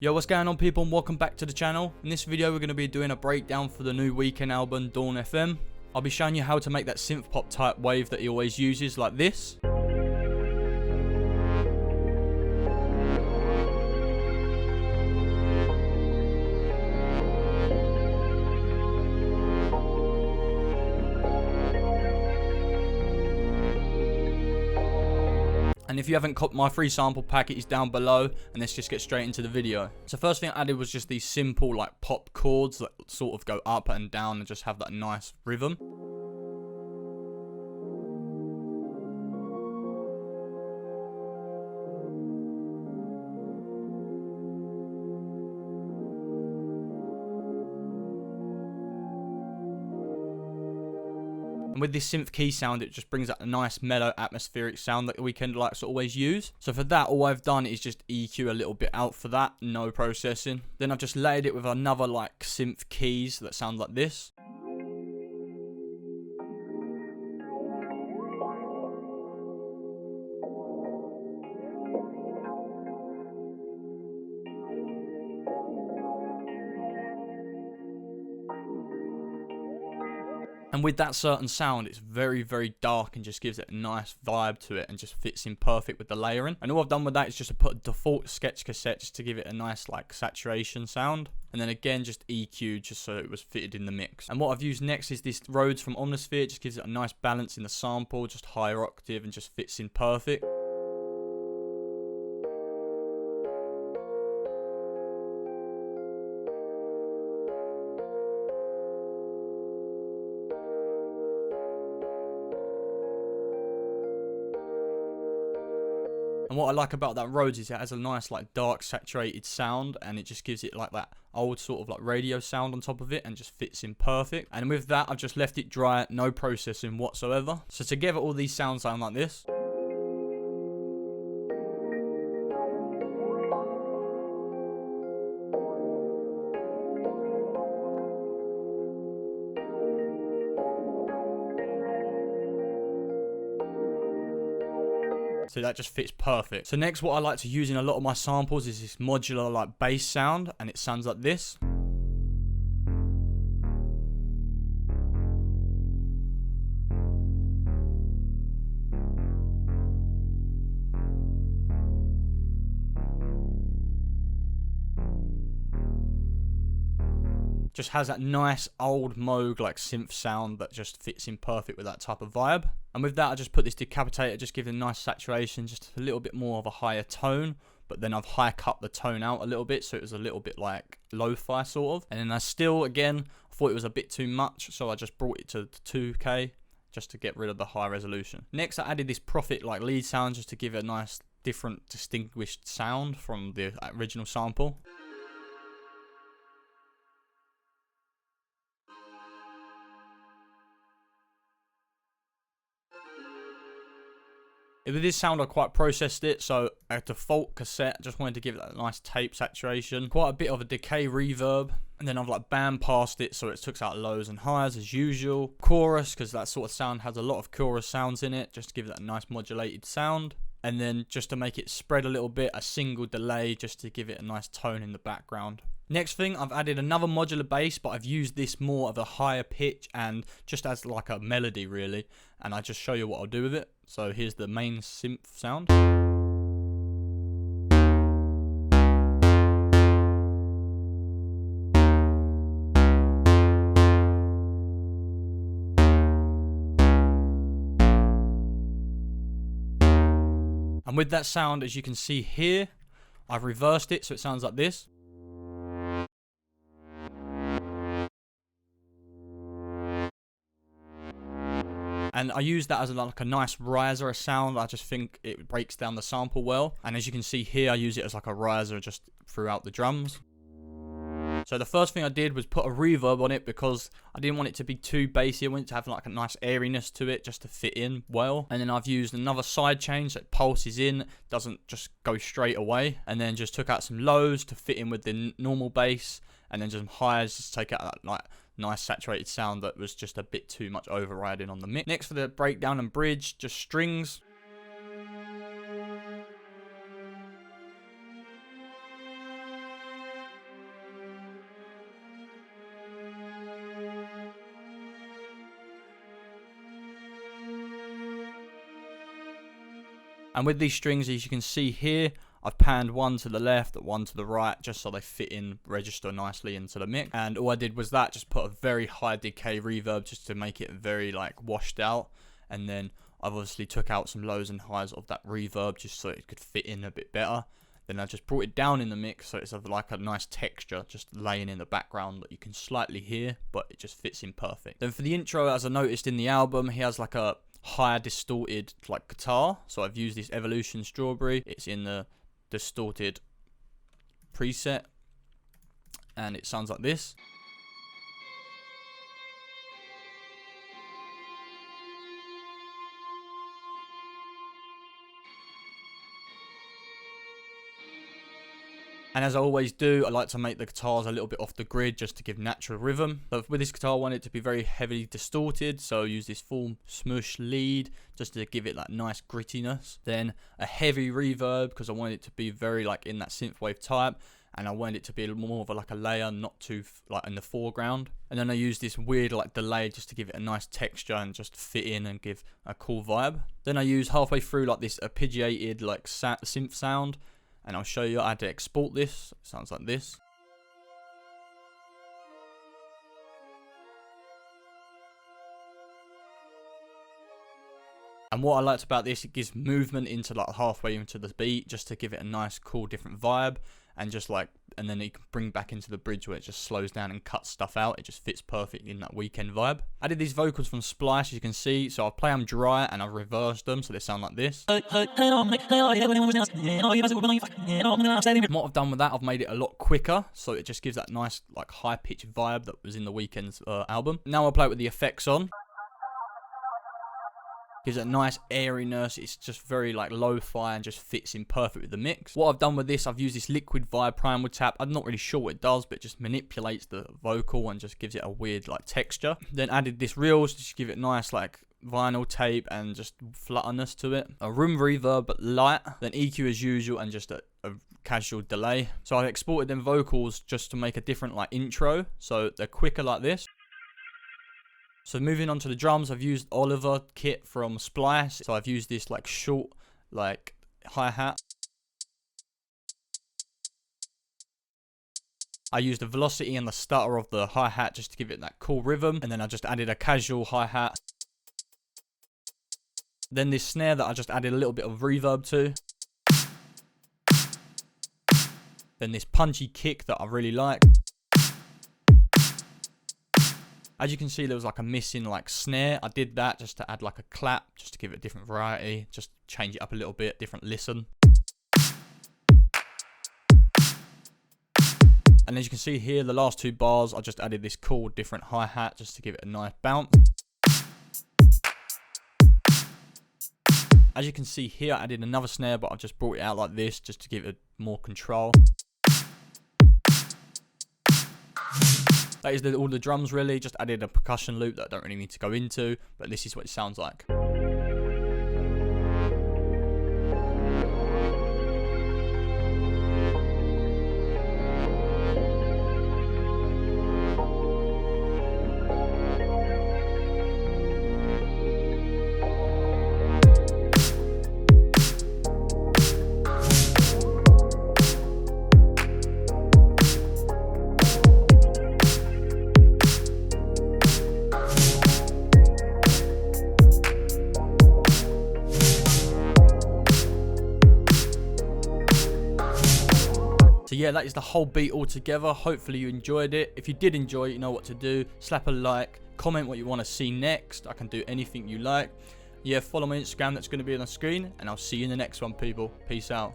Yo, what's going on, people, and welcome back to the channel. In this video we're going to be doing a breakdown for the new Weeknd album Dawn FM. I'll be showing you how to make that synth pop type wave that he always uses, like this. And if you haven't copped my free sample pack, it is down below, and let's just get straight into the video. So first thing I added was just these simple like pop chords that sort of go up and down and just have that nice rhythm. And with this synth key sound, it just brings out a nice mellow atmospheric sound that Weeknd likes to always use. So for that, all I've done is just EQ a little bit out for that, no processing. Then I've just layered it with another like synth keys that sound like this. And with that certain sound, it's very, very dark and just gives it a nice vibe to it and just fits in perfect with the layering. And all I've done with that is just to put a default sketch cassette just to give it a nice like saturation sound. And then again, just EQ just so it was fitted in the mix. And what I've used next is this Rhodes from Omnisphere. It just gives it a nice balance in the sample, just higher octave and just fits in perfect. And what I like about that Rhodes is it has a nice like dark saturated sound, and it just gives it like that old sort of like radio sound on top of it and just fits in perfect. And with that, I've just left it dry, no processing whatsoever. So together all these sounds sound like this. So that just fits perfect. So next, what I like to use in a lot of my samples is this modular like bass sound, and it sounds like this. Just has that nice old Moog like synth sound that just fits in perfect with that type of vibe. And with that, I just put this decapitator, just give it a nice saturation, just a little bit more of a higher tone, but then I've high cut the tone out a little bit, so it was a little bit like lo-fi sort of. And then I still, again, I thought it was a bit too much, so I just brought it to 2K just to get rid of the high resolution. Next, I added this Prophet like lead sound just to give it a nice different distinguished sound from the original sample. With this sound, I quite processed it, so a default cassette, I just wanted to give it that nice tape saturation, quite a bit of a decay reverb, and then I've like band passed it so it took out lows and highs as usual. Chorus, because that sort of sound has a lot of chorus sounds in it, just to give it that nice modulated sound. And then just to make it spread a little bit, a single delay just to give it a nice tone in the background. Next thing, I've added another modular bass, but I've used this more of a higher pitch and just as like a melody really. And I just show you what I'll do with it. So here's the main synth sound. And with that sound, as you can see here, I've reversed it so it sounds like this. And I use that as like a nice riser, a sound. I just think it breaks down the sample well. And as you can see here, I use it as like a riser just throughout the drums. So the first thing I did was put a reverb on it because I didn't want it to be too bassy. I wanted it to have like a nice airiness to it just to fit in well. And then I've used another side change that pulses in, doesn't just go straight away. And then just took out some lows to fit in with the normal bass. And then some highs just take out that like nice saturated sound that was just a bit too much overriding on the mix. Next for the breakdown and bridge, just strings. And with these strings, as you can see here, I've panned one to the left, one to the right, just so they fit in, register nicely into the mix. And all I did was that, just put a very high decay reverb just to make it very like washed out. And then I've obviously took out some lows and highs of that reverb just so it could fit in a bit better. Then I just brought it down in the mix so it's like a nice texture just laying in the background that you can slightly hear, but it just fits in perfect. Then for the intro, as I noticed in the album, he has like a higher distorted like guitar. So I've used this Evolution Strawberry. It's in the distorted preset and it sounds like this. And as I always do, I like to make the guitars a little bit off the grid just to give natural rhythm. But with this guitar, I want it to be very heavily distorted, so I use this full smush lead just to give it that nice grittiness. Then a heavy reverb because I want it to be very like in that synthwave type, and I want it to be more of like a layer, not too like in the foreground. And then I use this weird like delay just to give it a nice texture and just fit in and give a cool vibe. Then I use halfway through like this arpeggiated like synth sound. And I'll show you how to export this. It sounds like this. And what I liked about this, it gives movement into like halfway into the beat just to give it a nice, cool, different vibe. And just like, and then you can bring back into the bridge where it just slows down and cuts stuff out. It just fits perfect in that Weeknd vibe. I did these vocals from Splice, as you can see. So I'll play them dry and I've reversed them so they sound like this. What I've done with that, I've made it a lot quicker. So it just gives that nice like high pitched vibe that was in the Weeknd's album. Now I'll play it with the effects on. Gives it a nice airiness. It's just very like lo-fi and just fits in perfect with the mix. What I've done with this, I've used this liquid vibe primal tap. I'm not really sure what it does, but it just manipulates the vocal and just gives it a weird like texture. Then added this reels to just give it nice like vinyl tape and just flutterness to it. A room reverb but light. Then EQ as usual and just a casual delay. So I've exported them vocals just to make a different like intro. So they're quicker like this. So moving on to the drums, I've used Oliver kit from Splice. So I've used this like short like hi-hat. I used the velocity and the stutter of the hi-hat just to give it that cool rhythm. And then I just added a casual hi-hat. Then this snare that I just added a little bit of reverb to. Then this punchy kick that I really like. As you can see, there was like a missing like snare. I did that just to add like a clap, just to give it a different variety, just change it up a little bit, different listen. And as you can see here, the last two bars, I just added this cool different hi-hat just to give it a nice bounce. As you can see here, I added another snare, but I just brought it out like this just to give it more control. That is all the drums really, just added a percussion loop that I don't really need to go into, but this is what it sounds like. So yeah, that is the whole beat all together. Hopefully you enjoyed it. If you did enjoy it, you know what to do. Slap a like, comment what you want to see next. I can do anything you like. Yeah, follow my Instagram, that's going to be on the screen. And I'll see you in the next one, people. Peace out.